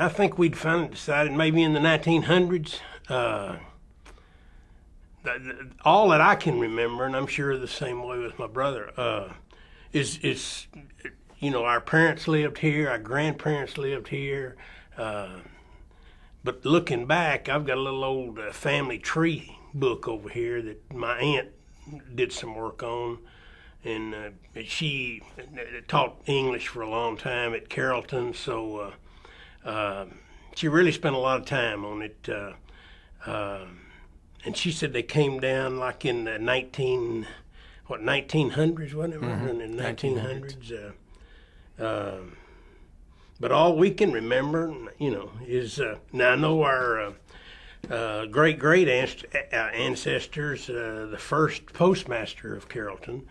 I think we'd finally decided maybe in the 1900s. All that I can remember, and I'm sure the same way with my brother, is our parents lived here, our grandparents lived here. But looking back, I've got a little old family tree book over here that my aunt did some work on, and she taught English for a long time at Carrollton, so she really spent a lot of time on it. And she said they came down like in the 1900s, wasn't it? Mm-hmm. In the 1900s. But all we can remember, is now I know our great ancestors. The first postmaster of Carrollton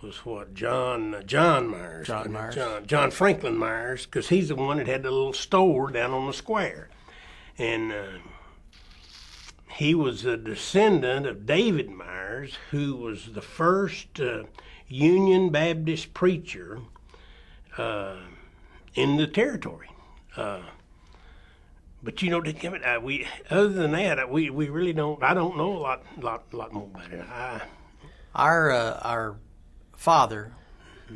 was what John Myers. John Franklin Myers, because he's the one that had the little store down on the square, and he was a descendant of David Myers, who was the first Union Baptist preacher in the territory. But we other than that, we really don't. I don't know a lot more about it. Our father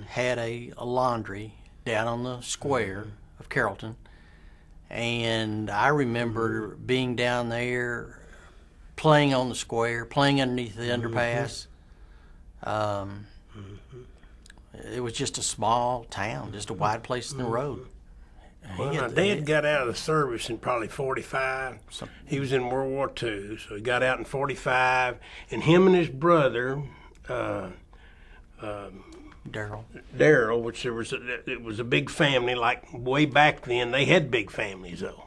had a laundry down on the square of Carrollton, and I remember being down there, playing on the square, playing underneath the underpass. It was just a small town, just a wide place in the road. Well, my dad got out of the service in probably 45. He was in World War II, so he got out in 45. And him and his brother, Darrell, which it was a big family. Like way back then, they had big families though.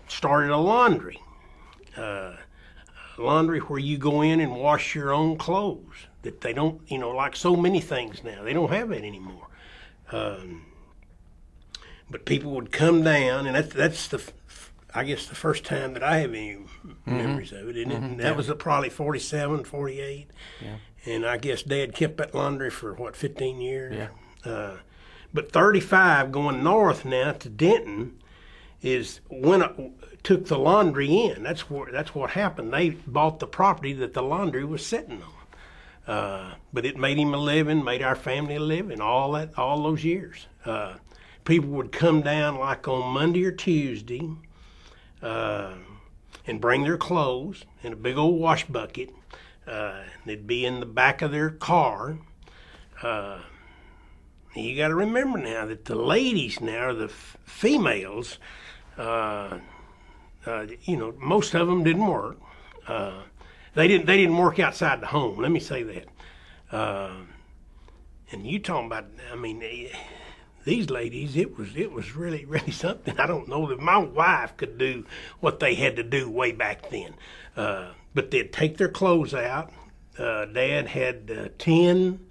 Started a laundry, where you go in and wash your own clothes. That they don't, like so many things now, they don't have that anymore. But people would come down, and that's I guess the first time that I have any memories of it. And that was probably 47, 48. Yeah. And I guess Dad kept that laundry for, 15 years? Yeah. But 35 going north now to Denton is when I took the laundry in. That's what happened. They bought the property that the laundry was sitting on. But it made him a living, made our family a living, all those years. People would come down like on Monday or Tuesday and bring their clothes in a big old wash bucket. They'd be in the back of their car. You got to remember now that the ladies now, the females, most of them didn't work. They didn't work outside the home. Let me say that. And you talking about, these ladies, it was really, really something. I don't know that my wife could do what they had to do way back then. But they'd take their clothes out. Dad had 10,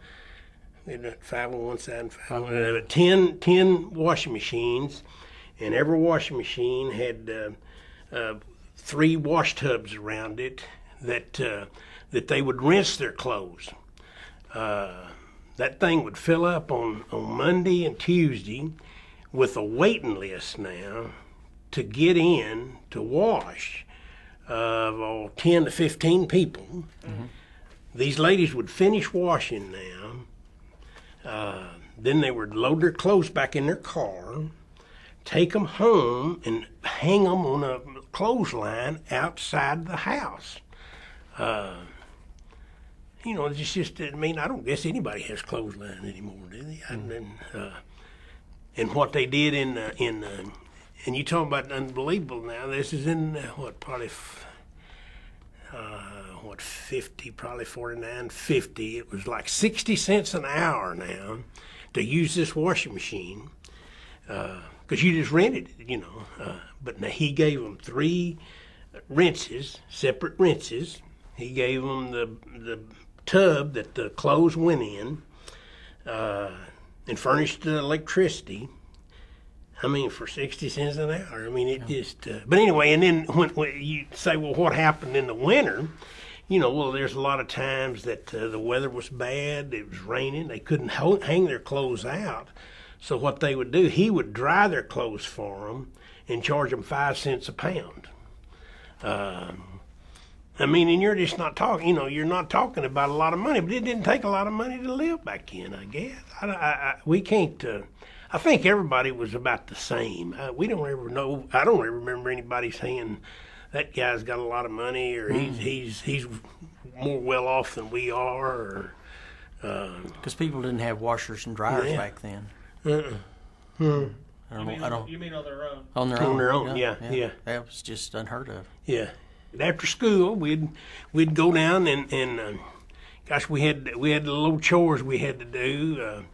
5 on one side and 5 on the other, 10 washing machines, and every washing machine had 3 wash tubs around it that they would rinse their clothes. That thing would fill up on Monday and Tuesday with a waiting list now to get in to wash of 10 to 15 people. Mm-hmm. These ladies would finish washing now. Then they would load their clothes back in their car, take them home, and hang them on a clothesline outside the house. It's just, I don't guess anybody has clothesline anymore, do they? Mm-hmm. And what they did and you talk about unbelievable now, this is in, probably 50, probably 49, 50. It was like 60 cents an hour now to use this washing machine, because you just rented it, But now he gave them 3 rinses, separate rinses. He gave them the tub that the clothes went in, and furnished the electricity. For 60 cents an hour. Just. But anyway, and then when you say, well, what happened in the winter? There's a lot of times that the weather was bad. It was raining. They couldn't hang their clothes out, So what they would do, he would dry their clothes for them and charge them 5 cents a pound. I mean, and you're just not talking, you're not talking about a lot of money, but it didn't take a lot of money to live back then, I guess. We can't, I think everybody was about the same. We don't ever know, I don't ever remember anybody saying that guy's got a lot of money or he's more well off than we are. Because people didn't have washers and dryers back then. You mean on their own? On their own, yeah. That was just unheard of. Yeah. After school, we'd go down and gosh, we had the little chores we had to do.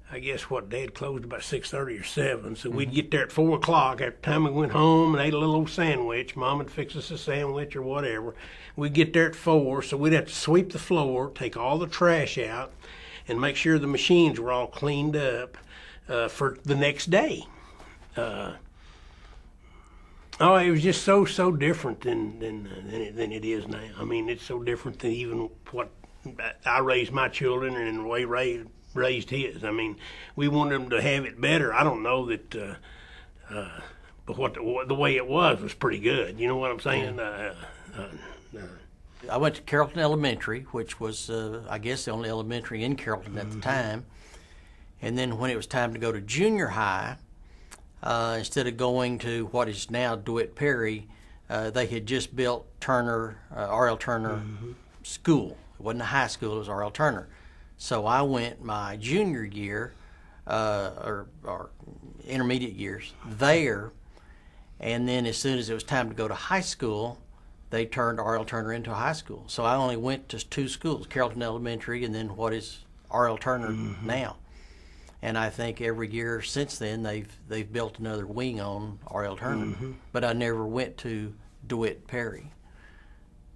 I guess Dad closed about 6:30 or 7, so we'd get there at 4 o'clock. After the time we went home and ate a little old sandwich, Mom would fix us a sandwich or whatever. We'd get there at 4, so we'd have to sweep the floor, take all the trash out, and make sure the machines were all cleaned up for the next day. It was just so different than it is now. I mean, it's so different than even what I raised my children and the way Ray raised his. I mean, we wanted them to have it better. I don't know that, but the way it was pretty good. You know what I'm saying? I went to Carrollton Elementary, which was, I guess, the only elementary in Carrollton at the time. And then when it was time to go to junior high, instead of going to what is now DeWitt Perry, they had just built R.L. Turner School. It wasn't a high school, it was R.L. Turner. So I went my junior year, or intermediate years, there, and then as soon as it was time to go to high school, they turned R.L. Turner into a high school. So I only went to 2 schools, Carrollton Elementary and then what is R.L. Turner now. And I think every year since then they've built another wing on R.L. Turner. But I never went to DeWitt Perry.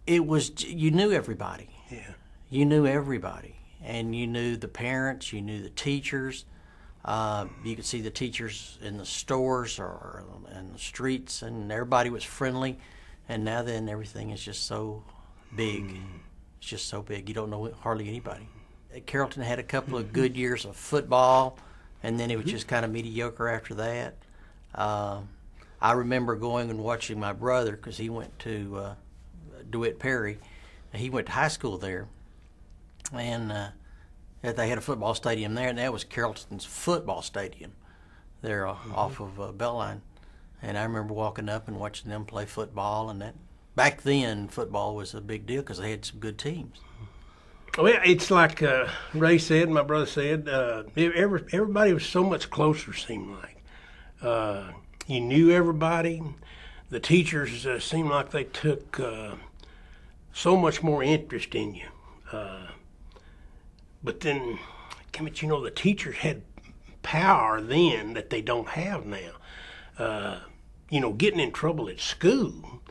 It was, you knew everybody. Yeah. You knew everybody. And you knew the parents, you knew the teachers. You could see the teachers in the stores or in the streets, and everybody was friendly. And now then everything is just so big. It's just so big. You don't know hardly anybody. Carrollton had a couple of good years of football, and then it was just kind of mediocre after that. I remember going and watching my brother, because he went to DeWitt Perry. He went to high school there, and they had a football stadium there, and that was Carrollton's football stadium there off of Beltline. And I remember walking up and watching them play football, and that back then football was a big deal because they had some good teams. Well, it's like Ray said, my brother said, everybody was so much closer, seemed like. You knew everybody. The teachers seemed like they took so much more interest in you. But then, the teachers had power then that they don't have now. Getting in trouble at school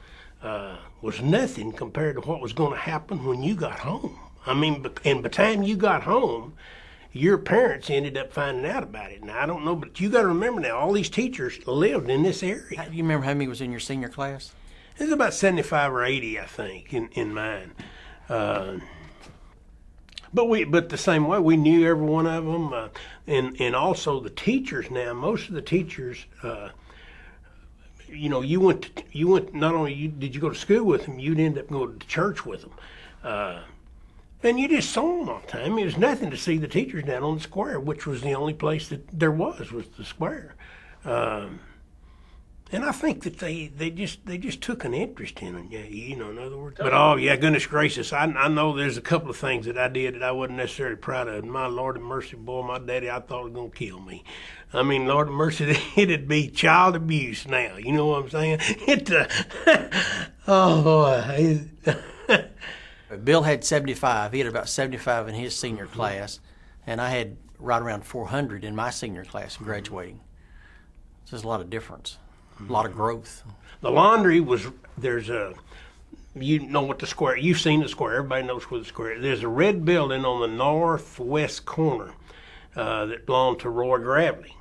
was nothing compared to what was going to happen when you got home. I mean, and by the time you got home, your parents ended up finding out about it. Now, I don't know, but you got to remember now, all these teachers lived in this area. Do you remember how many was in your senior class? It was about 75 or 80, I think, in mine. But the same way, we knew every one of them, and also the teachers. Now, most of the teachers, you went. Not only did you go to school with them, you'd end up going to church with them. And you just saw them all the time. It was nothing to see the teachers down on the square, which was the only place that there was the square. And I think that they just took an interest in it, in other words. But goodness gracious, I know there's a couple of things that I did that I wasn't necessarily proud of. My Lord of mercy, boy, my daddy, I thought was gonna kill me. I mean, Lord of mercy, it'd be child abuse now. You know what I'm saying? Oh boy. Bill had 75. He had about 75 in his senior class, and I had right around 400 in my senior class graduating. So there's a lot of difference, a lot of growth. The laundry you know what the square, you've seen the square, everybody knows where the square is. There's a red building on the northwest corner that belonged to Roy Gravely.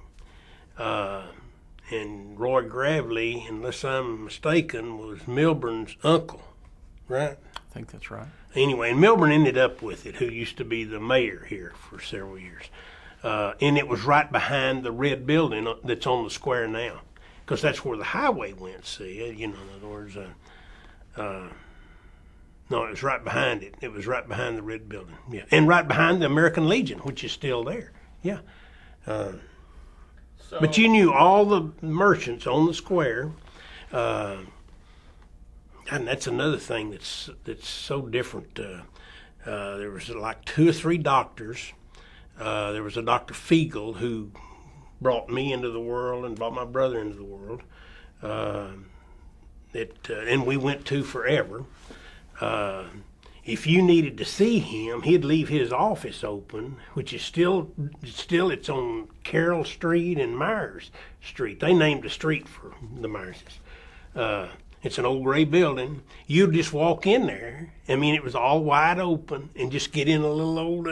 And Roy Gravely, unless I'm mistaken, was Milburn's uncle. right? I think that's right. Anyway, and Milburn ended up with it, who used to be the mayor here for several years. And it was right behind the red building that's on the square now, because that's where the highway went, see? In other words, no, it was right behind it. It was right behind the red building, yeah. And right behind the American Legion, which is still there, yeah. But you knew all the merchants on the square. And that's another thing that's so different. There was like 2 or 3 doctors. There was a Dr. Fiegel who brought me into the world and brought my brother into the world. And we went to forever. If you needed to see him, he'd leave his office open, which is still it's on Carroll Street and Myers Street. They named the street for the Myerses. It's an old gray building. You'd just walk in there. I mean, it was all wide open, and just get in a little old.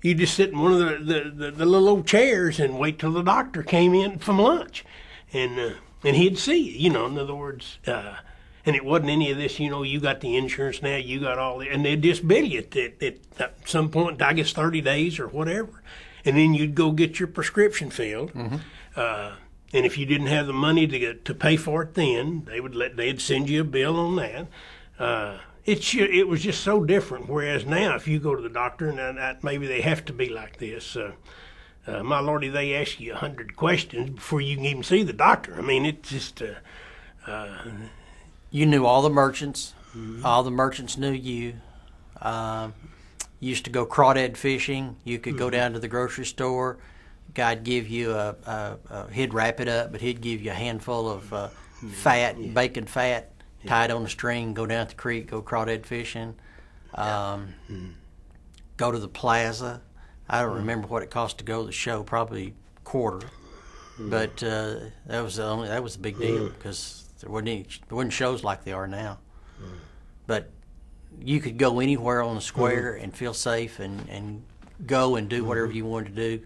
You just sit in one of the little old chairs and wait till the doctor came in from lunch, and he'd see you. In other words, and it wasn't any of this. You got the insurance now. You got all the, and they'd just bill you at some point. I guess 30 days or whatever, and then you'd go get your prescription filled. Mm-hmm. And if you didn't have the money to pay for it, then they'd send you a bill on that. It was just so different. Whereas now, if you go to the doctor, and maybe they have to be like this. My lordy, they ask you 100 questions before you can even see the doctor. I mean, it's just. You knew all the merchants. Mm-hmm. All the merchants knew you. Used to go crawdad fishing. You could go down to the grocery store. Guy'd give you he'd wrap it up, but he'd give you a handful of fat, bacon fat, tied on a string, go down to the creek, go crawdad fishing. Go to the plaza. I don't remember what it cost to go to the show, probably $quarter. But that was the big deal, because there wasn't shows like they are now. But you could go anywhere on the square and feel safe and go and do whatever you wanted to do.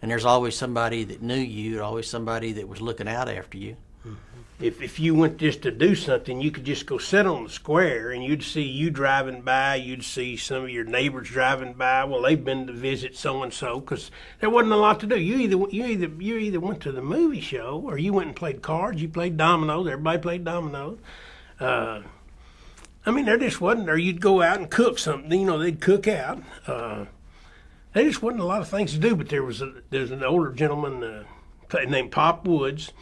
And there's always somebody that knew you, always somebody that was looking out after you. If you went just to do something, you could just go sit on the square, and you'd see you driving by. You'd see some of your neighbors driving by. Well, they've been to visit so and so, because there wasn't a lot to do. You either went to the movie show, or you went and played cards. You played dominoes. Everybody played dominoes. I mean, there just wasn't. Or you'd go out and cook something. They'd cook out. There just wasn't a lot of things to do. But there's an older gentleman named Pop Woods.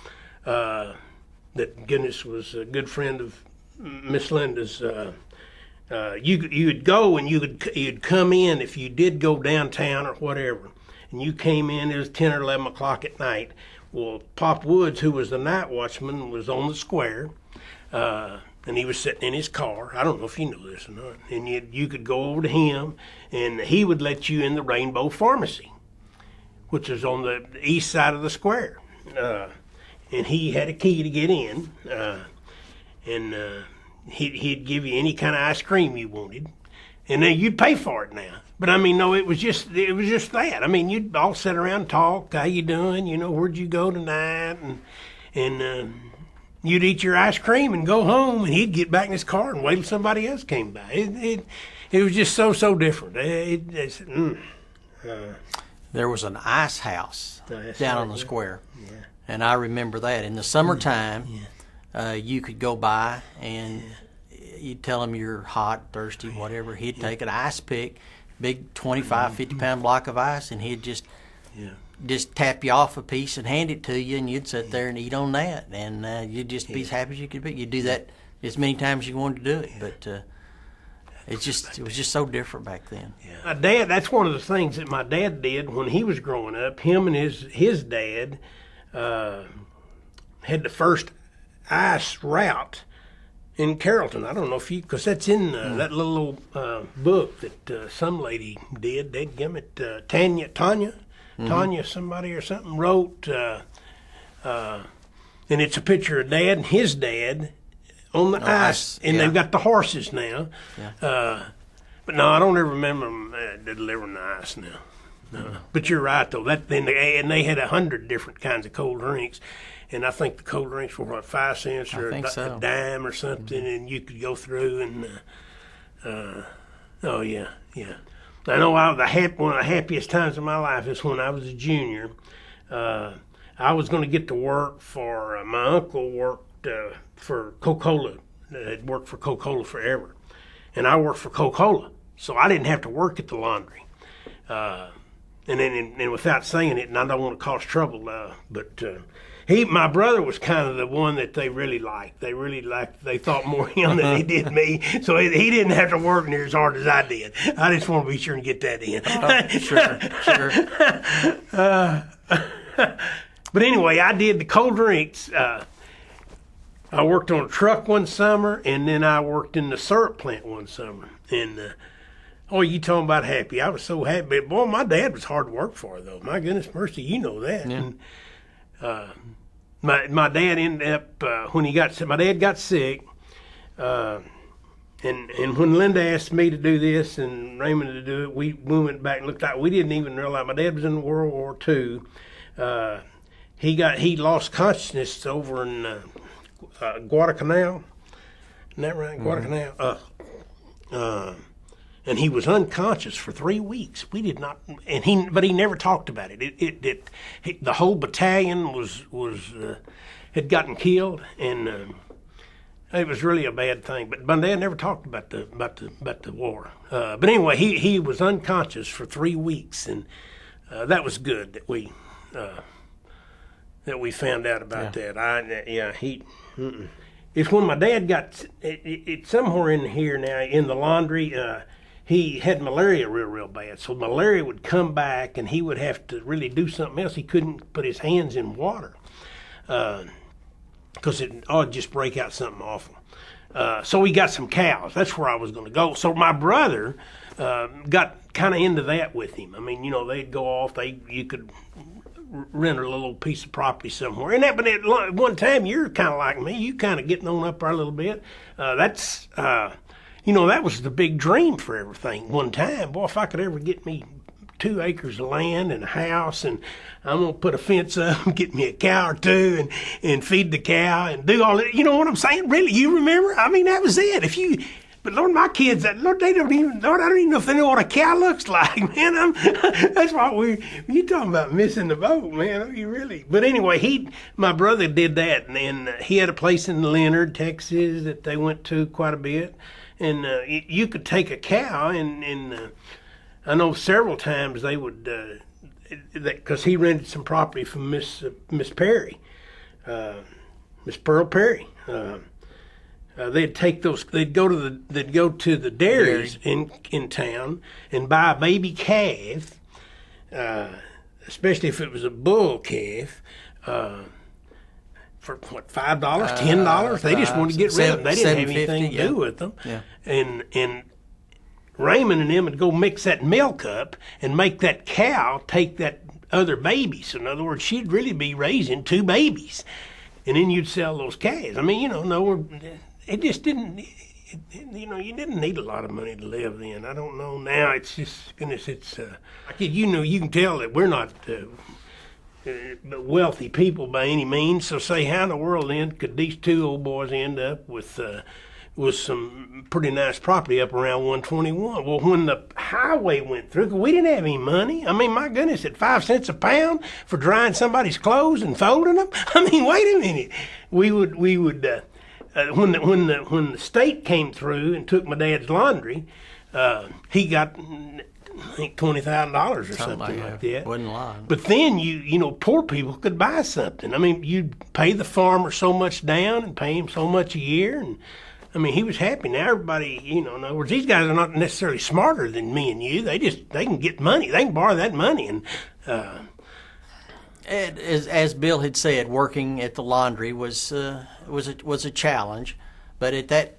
That goodness was a good friend of Miss Linda's. You'd go and you'd come in if you did go downtown or whatever, and you came in. It was 10 or 11 o'clock at night. Well, Pop Woods, who was the night watchman, was on the square, and he was sitting in his car. I don't know if you know this or not. And you could go over to him, and he would let you in the Rainbow Pharmacy, which is on the east side of the square. And he had a key to get in, and he'd give you any kind of ice cream you wanted, and then you'd pay for it now. But I mean, no, it was just that. I mean, you'd all sit around and talk. How you doing? Where'd you go tonight? And you'd eat your ice cream and go home, and he'd get back in his car and wait till somebody else came by. It was just so different. There was an ice house down on the square. Yeah. And I remember that. In the summertime, you could go by and you'd tell him you're hot, thirsty, whatever. He'd take an ice pick, big 25, 50-pound block of ice, and he'd just tap you off a piece and hand it to you, and you'd sit there and eat on that. And you'd just be as happy as you could be. You'd do that as many times as you wanted to do it. But it was just so different back then. Yeah. My dad, that's one of the things that my dad did when he was growing up. Him and his dad had the first ice route in Carrollton. I don't know if because that's in that little book that some lady did. They'd give it Tanya, somebody or something wrote, and it's a picture of Dad and his dad on the ice, and they've got the horses now. Yeah. But no, I don't ever remember them delivering the ice now. No. But you're right though. And they had 100 different kinds of cold drinks, and I think the cold drinks were what, 5 cents or a dime or something, and you could go through and oh yeah. I know one of the happiest times of my life is when I was a junior. I was going to get to work for my uncle worked for Coca-Cola. Had worked for Coca-Cola forever, and I worked for Coca-Cola, so I didn't have to work at the laundry. And without saying it, and I don't want to cause trouble, but my brother was kind of the one that they really liked. They thought more of him than they did me, so he didn't have to work near as hard as I did. I just want to be sure and get that in. Sure. But anyway, I did the cold drinks. I worked on a truck one summer, and then I worked in the syrup plant one summer. And you talking about happy? I was so happy. But boy, my dad was hard to work for, though. My goodness mercy, you know that. Yeah. And, my dad ended up when my dad got sick. And when Linda asked me to do this and Raymond to do it, we went back and looked at. We didn't even realize my dad was in World War II. He lost consciousness over in Guadalcanal. Isn't that right? Guadalcanal. And he was unconscious for 3 weeks. We did not, but he never talked about it. The whole battalion had gotten killed, and it was really a bad thing. But my dad never talked about the war. But anyway, he was unconscious for 3 weeks, and that was good that we found out about that. It's when my dad got it's somewhere in here now in the laundry. He had malaria real bad, so malaria would come back, and he would have to really do something else. He couldn't put his hands in water because it'd just break out something awful. So we got some cows. That's where I was going to go. So my brother got kind of into that with him. I mean, they'd go off. You could rent a little piece of property somewhere. But at one time, you're kind of like me. You kind of getting on up there a little bit. That was the big dream for everything. One time, boy, if I could ever get me 2 acres of land and a house, and I'm going to put a fence up and get me a cow or two and feed the cow and do all that. You know what I'm saying? Really, you remember? I mean, that was it. But Lord, my kids, Lord, I don't even know if they know what a cow looks like, man. That's why you talking about missing the boat, man. You really? But anyway, my brother did that, and he had a place in Leonard, Texas, that they went to quite a bit, and you could take a cow, and I know several times they would, because he rented some property from Miss Perry, Miss Pearl Perry. They'd take those. They'd go to the dairies in town and buy a baby calf, especially if it was a bull calf, for what, $5, $10. They just wanted to get rid of them. They didn't have anything to do with them. Yeah. And Raymond and them would go mix that milk up and make that cow take that other baby. So in other words, she'd really be raising 2 babies, and then you'd sell those calves. I mean, it just didn't, you didn't need a lot of money to live then. I don't know now. It's just, goodness, it's, you can tell that we're not wealthy people by any means. So say, how in the world then could these 2 old boys end up with some pretty nice property up around 121? Well, when the highway went through, we didn't have any money. I mean, my goodness, at 5 cents a pound for drying somebody's clothes and folding them. I mean, wait a minute. We would. When the state came through and took my dad's laundry, he got, I think, $20,000 or something like that. Wasn't lying. But then poor people could buy something. I mean, you'd pay the farmer so much down and pay him so much a year, and I mean, he was happy. Now everybody, in other words, these guys are not necessarily smarter than me and you. They can get money. They can borrow that money, and. As Bill had said, working at the laundry was a challenge, but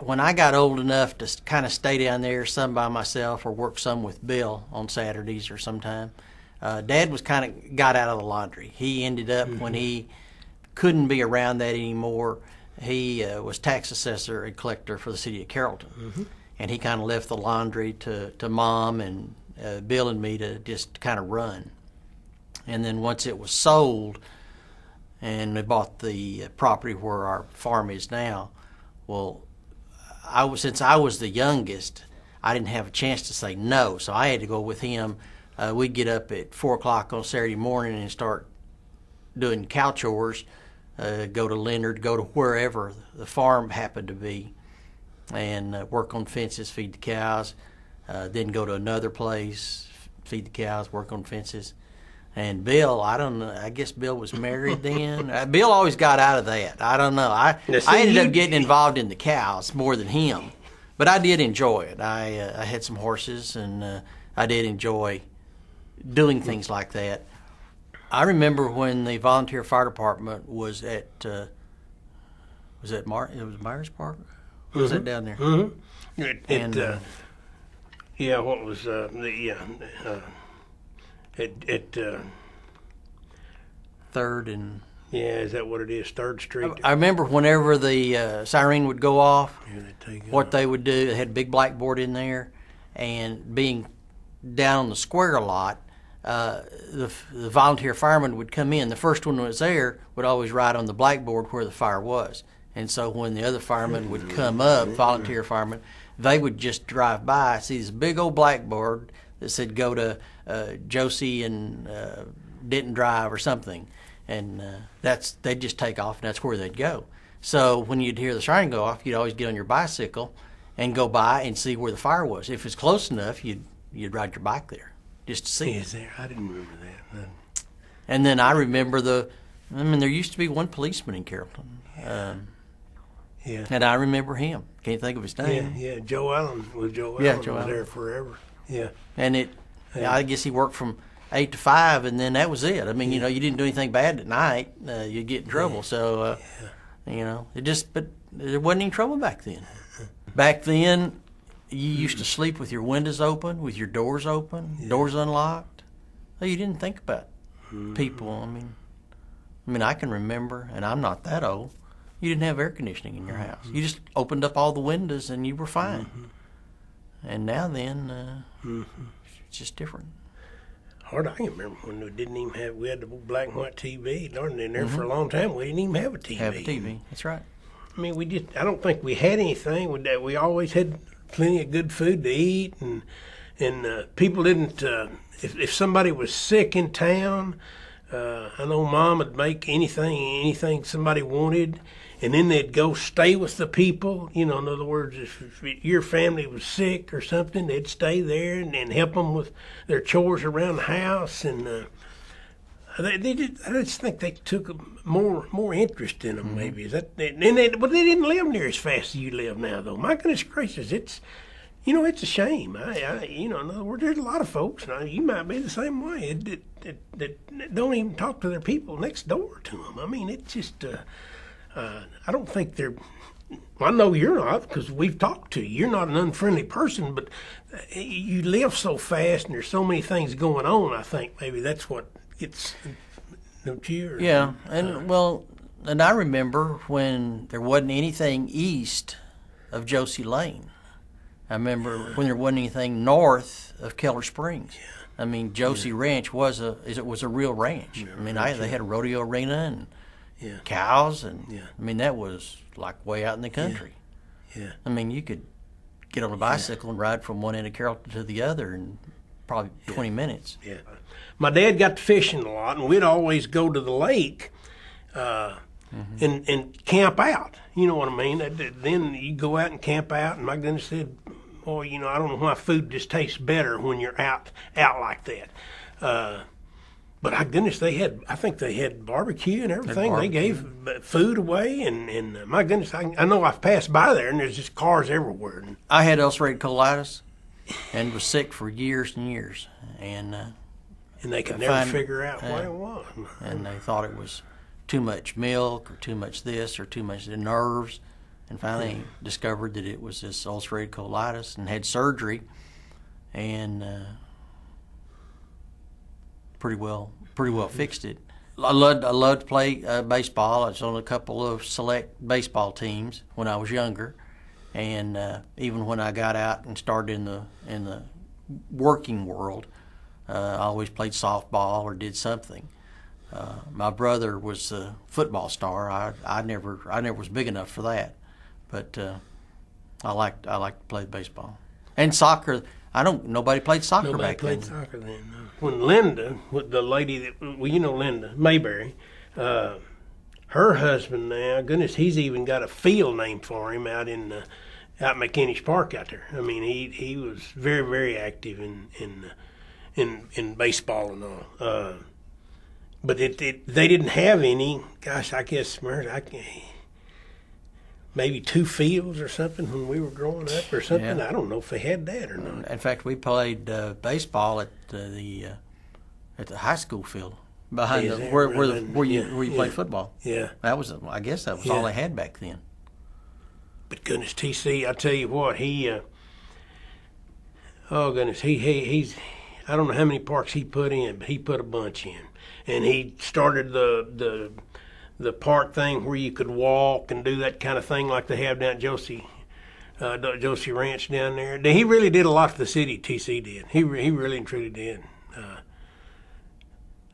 when I got old enough to kind of stay down there some by myself or work some with Bill on Saturdays or sometime, Dad was kind of got out of the laundry. He ended up when he couldn't be around that anymore. He was tax assessor and collector for the city of Carrollton, and he kind of left the laundry to Mom and Bill and me to just kind of run. And then once it was sold, and we bought the property where our farm is now. Well, since I was the youngest, I didn't have a chance to say no, so I had to go with him. We'd get up at 4 o'clock on Saturday morning and start doing cow chores, go to Leonard, go to wherever the farm happened to be, and work on fences, feed the cows, then go to another place, feed the cows, work on fences. And Bill, I don't know, I guess Bill was married then. Bill always got out of that. I don't know. I ended up getting involved in the cows more than him, but I did enjoy it. I had some horses, and I did enjoy doing things like that. I remember when the volunteer fire department was at it was Myers Park? What was that down there? Yeah, what was Third and yeah, is that what it is? 3rd Street. I remember whenever the siren would go off, what they would do. They had a big blackboard in there, and being down on the square a lot, the volunteer firemen would come in. The first one that was there would always write on the blackboard where the fire was, and so when the other firemen would come up, volunteer firemen, they would just drive by, see this big old blackboard that said go to Josie and Denton Drive or something, and they'd just take off, and that's where they'd go. So when you'd hear the siren go off, you'd always get on your bicycle and go by and see where the fire was. If it's close enough, you'd ride your bike there just to see. Is there? I didn't remember that. No. And then I remember there used to be one policeman in Carrollton. Yeah. And I remember him. Can't think of his name. Yeah, Joe Allen. Joe Yeah, Allen Joe was Allen. there forever. Yeah. And I guess he worked from 8 to 5, and then that was it. I mean, you didn't do anything bad at night, you'd get in trouble. Yeah. So, but there wasn't any trouble back then. Back then, you used to sleep with your windows open, with your doors open, doors unlocked. Well, you didn't think about people. I mean, I can remember, and I'm not that old. You didn't have air conditioning in your house. You just opened up all the windows, and you were fine. And now then, it's just different. Hard, I can remember when we had the black and white TV. Darn, in there for a long time, we didn't even have a TV. Have a TV, that's right. I mean, I don't think we had anything. We always had plenty of good food to eat, and people didn't, if somebody was sick in town, I know Mom would make anything somebody wanted, and then they'd go stay with the people. In other words, if your family was sick or something, they'd stay there and help them with their chores around the house. And they did. I just think they took more interest in them. Maybe is that. But they didn't live near as fast as you live now, though. My goodness gracious, it's a shame. In other words, there's a lot of folks, and you might be the same way, that don't even talk to their people next door to them. I mean, it's just. I don't think they're. I know you're not, because we've talked to you. You're not an unfriendly person, but you live so fast, and there's so many things going on. I think maybe that's what gets. Don't you? Yeah, and I remember when there wasn't anything east of Josie Lane. I remember when there wasn't anything north of Keller Springs. Yeah. I mean, Josie Ranch was a real ranch. Yeah, they had a rodeo arena and cows, and I mean, that was like way out in the country. Yeah. I mean, you could get on a bicycle and ride from one end of Carrollton to the other in probably 20 minutes. Yeah. My dad got to fishing a lot, and we'd always go to the lake and camp out. You know what I mean? Then you go out and camp out, and my goodness, said, boy, I don't know why food just tastes better when you're out like that. But goodness, I think they had barbecue and everything. They gave food away, and my goodness, I know I've passed by there, and there's just cars everywhere. I had ulcerative colitis and was sick for years and years, and they could never figure out what it was. And they thought it was too much milk or too much this or too much the nerves, and finally discovered that it was this ulcerative colitis, and had surgery, and pretty well fixed it. I loved to play baseball. I was on a couple of select baseball teams when I was younger, and even when I got out and started in the working world, I always played softball or did something. My brother was a football star. I never was big enough for that, but I liked to play baseball and soccer. Nobody played soccer back then. Nobody played soccer then. No. When Linda, the lady that, well, you know Linda Mayberry, her husband now, goodness, he's even got a field named for him out McKinney's Park out there. I mean, he was very, very active in baseball and all. But they didn't have any. Gosh, I guess maybe 2 fields or something when we were growing up or something. Yeah. I don't know if they had that or not. In fact, we played baseball at the high school field behind where you played football. Yeah, I guess that was all they had back then. But goodness, TC, I tell you what, oh goodness, he's I don't know how many parks he put in, but he put a bunch in, and he started the park thing where you could walk and do that kind of thing like they have down at Josie Ranch down there. He really did a lot for the city. TC did. He really and truly did.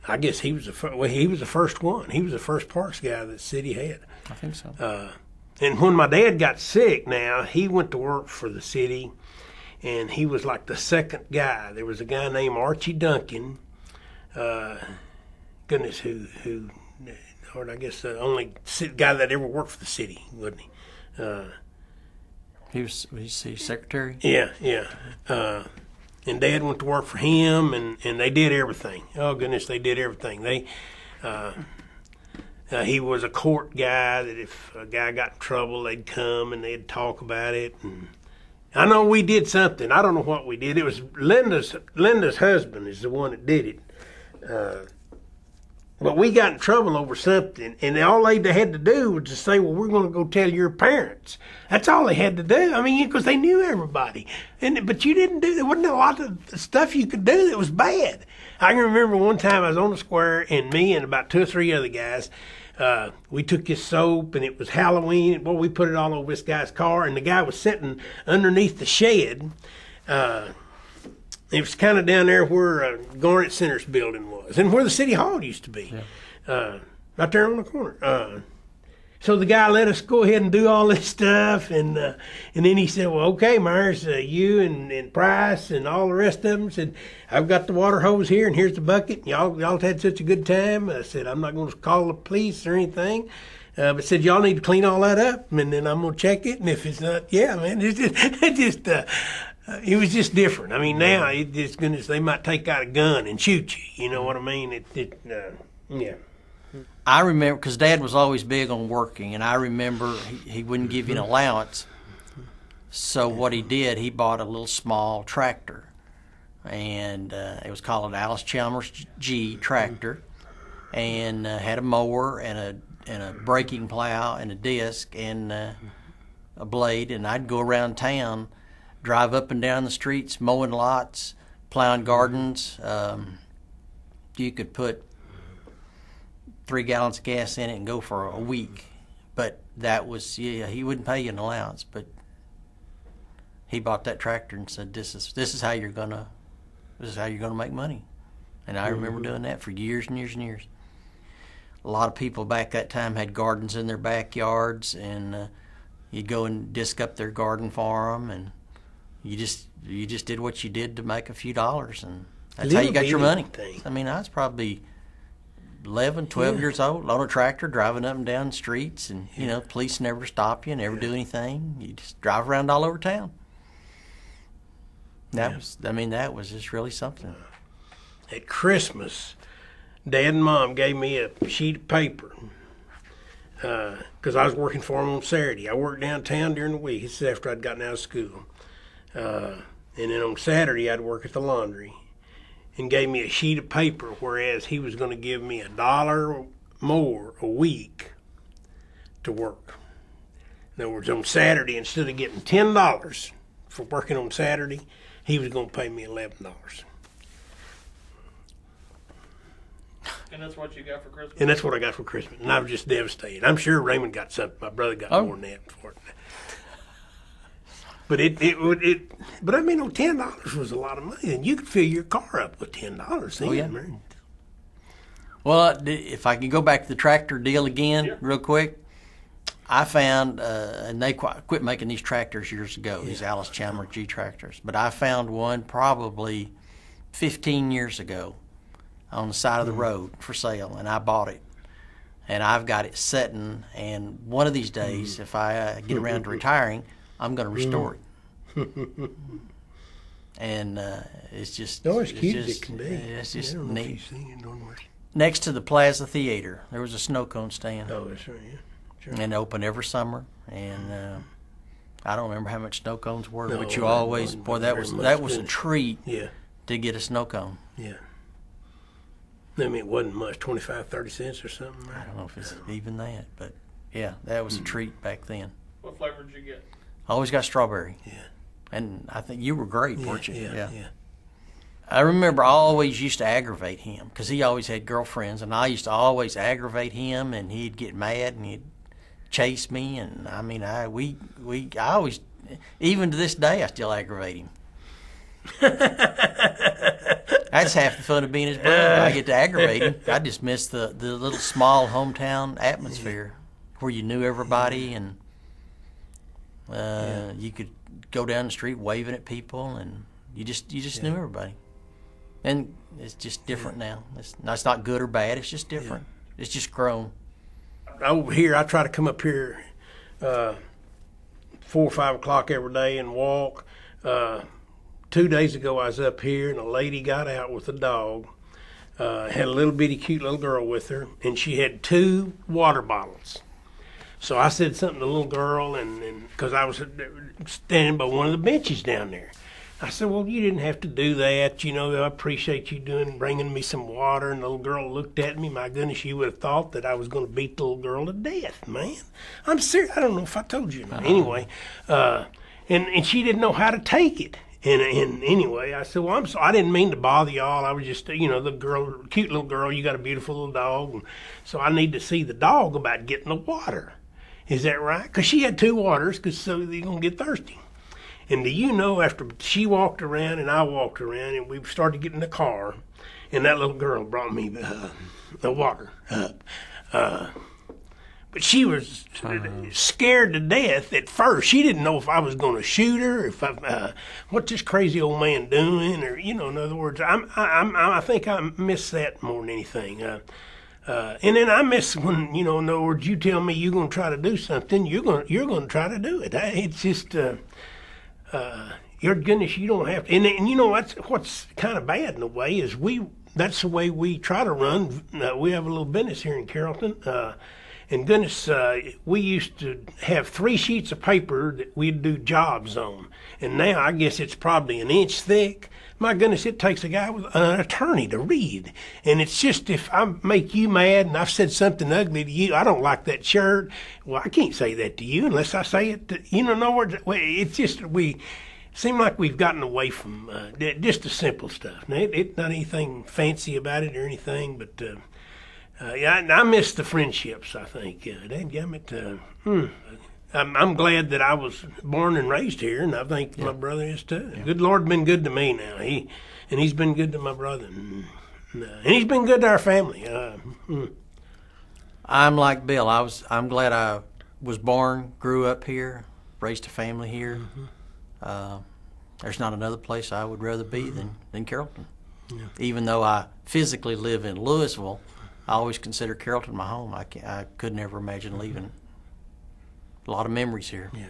I guess he was the first one. He was the first parks guy that the city had. I think so. And when my dad got sick, now he went to work for the city, and he was like the second guy. There was a guy named Archie Duncan. Goodness, who. Or I guess the only guy that ever worked for the city, wasn't he? Was he secretary? Yeah. And Dad went to work for him, and they did everything. Oh goodness, they did everything. He was a court guy that if a guy got in trouble, they'd come and they'd talk about it. And I know we did something. I don't know what we did. It was Linda's husband is the one that did it. But we got in trouble over something, and all they had to do was to say, well, we're going to go tell your parents. That's all they had to do. I mean, because they knew everybody. But you didn't do, there wasn't a lot of stuff you could do that was bad. I can remember one time I was on the square, and me and about 2 or 3 other guys, we took his soap, and it was Halloween. Well, we put it all over this guy's car, and the guy was sitting underneath the shed. It was kind of down there where Garnet Center's building was, and where the city hall used to be, right there on the corner. So the guy let us go ahead and do all this stuff, and then he said, "Well, okay, Myers, you and Price and all the rest of them said, I've got the water hose here, and here's the bucket. Y'all had such a good time." I said, "I'm not going to call the police or anything." But said, "Y'all need to clean all that up, and then I'm going to check it. And if it's not, yeah, man, it was just different. I mean, now goodness, they might take out a gun and shoot you. You know what I mean? Yeah. I remember because Dad was always big on working, and I remember he wouldn't give you an allowance. So what he did, he bought a little small tractor, and it was called an Alice Chalmers G tractor, and had a mower and a braking plow and a disc and a blade, and I'd go around town. Drive up and down the streets, mowing lots, plowing gardens. You could put 3 gallons of gas in it and go for a week. But that was, he wouldn't pay you an allowance. But he bought that tractor and said, "This is how you're gonna make money." And I remember doing that for years and years and years. A lot of people back that time had gardens in their backyards, and you'd go and disc up their garden for them, and you just did what you did to make a few dollars, and that's how you got your money. I mean, I was probably 11, 12 years old on a tractor driving up and down the streets, and police never stop you, never do anything. You just drive around all over town. That was just really something. At Christmas, Dad and Mom gave me a sheet of paper because I was working for them on Saturday. I worked downtown during the week. This is after I'd gotten out of school. And then on Saturday, I'd work at the laundry, and gave me a sheet of paper, whereas he was going to give me $1 more a week to work. In other words, on Saturday, instead of getting $10 for working on Saturday, he was going to pay me $11. And that's what you got for Christmas? And that's what I got for Christmas, and I was just devastated. I'm sure Raymond got something. My brother got more than that for it. But but I mean, $10 was a lot of money, and you could fill your car up with $10. Oh, yeah. Well, if I can go back to the tractor deal again, Yeah. real quick, I found, and they quit making these tractors years ago, these Alice Chandler G tractors. But I found one probably 15 years ago on the side of the road for sale, and I bought it. And I've got it setting, and one of these days, if I get around to retiring, I'm going to restore it. And it's just, Oh, it's it's cute just, as it can be. it's just I don't know if neat. you've seen it on where- Next to the Plaza Theater, there was a snow cone stand, Oh, that's right. Yeah. Sure. and open every summer. And I don't remember how much snow cones were, No, but you it always, wasn't boy, very much, that was a did it? treat Yeah. to get a snow cone. Yeah. I mean, it wasn't much, 25, 30 cents or something. I don't know if it's even that, but yeah, that was a treat back then. What flavor did you get? I always got strawberry. Yeah. And I think you were great, weren't you? Yeah. I remember I always used to aggravate him because he always had girlfriends, and I used to always aggravate him, and he'd get mad and he'd chase me, and I mean, I always, even to this day, I still aggravate him. That's half the fun of being his brother. I get to aggravate him. I just miss the little small hometown atmosphere where you knew everybody, and you could go down the street waving at people, and you just knew everybody. And it's just different now. It's not good or bad. It's just different. It's just grown. Over here, I try to come up here 4 or 5 o'clock every day and walk. 2 days ago, I was up here, and a lady got out with a dog. Had a little bitty cute little girl with her, and she had 2 water bottles. So I said something to the little girl, and because I was standing by one of the benches down there. I said, well, you didn't have to do that. You know, I appreciate you bringing me some water. And the little girl looked at me. My goodness, you would have thought that I was going to beat the little girl to death, man. I'm serious. I don't know if I told you. Anyway, and she didn't know how to take it. And anyway, I said, well, I'm sorry. I didn't mean to bother y'all. I was just, the girl, cute little girl, you got a beautiful little dog. And so I need to see the dog about getting the water. Is that right? Because she had 2 waters, because so you're going to get thirsty. And do you know, after she walked around and I walked around, and we started getting in the car, and that little girl brought me the water up. But she was scared to death at first. She didn't know if I was going to shoot her, what this crazy old man doing, or in other words, I think I miss that more than anything. And then I miss when in other words, you tell me you're going to try to do something, you're going to try to do it. It's just. Your goodness, you don't have to. And you know what's kind of bad in a way is that's the way we try to run. We have a little business here in Carrollton. And goodness, we used to have 3 sheets of paper that we'd do jobs on. And now I guess it's probably an inch thick. My goodness, it takes a guy with an attorney to read. And it's just, if I make you mad and I've said something ugly to you, I don't like that shirt. Well, I can't say that to you unless I say it to, in other words, it's just, we seem like we've gotten away from just the simple stuff. Now, it's not anything fancy about it or anything, but I miss the friendships, I think. Dadgummit, I'm glad that I was born and raised here, and I think my brother is too. Yeah. Good Lord been good to me now. He's been good to my brother, and he's been good to our family. I'm like Bill. I'm glad I was born, grew up here, raised a family here. Mm-hmm. There's not another place I would rather be than Carrollton. Yeah. Even though I physically live in Louisville, I always consider Carrollton my home. I could never imagine leaving. A lot of memories here. Yeah.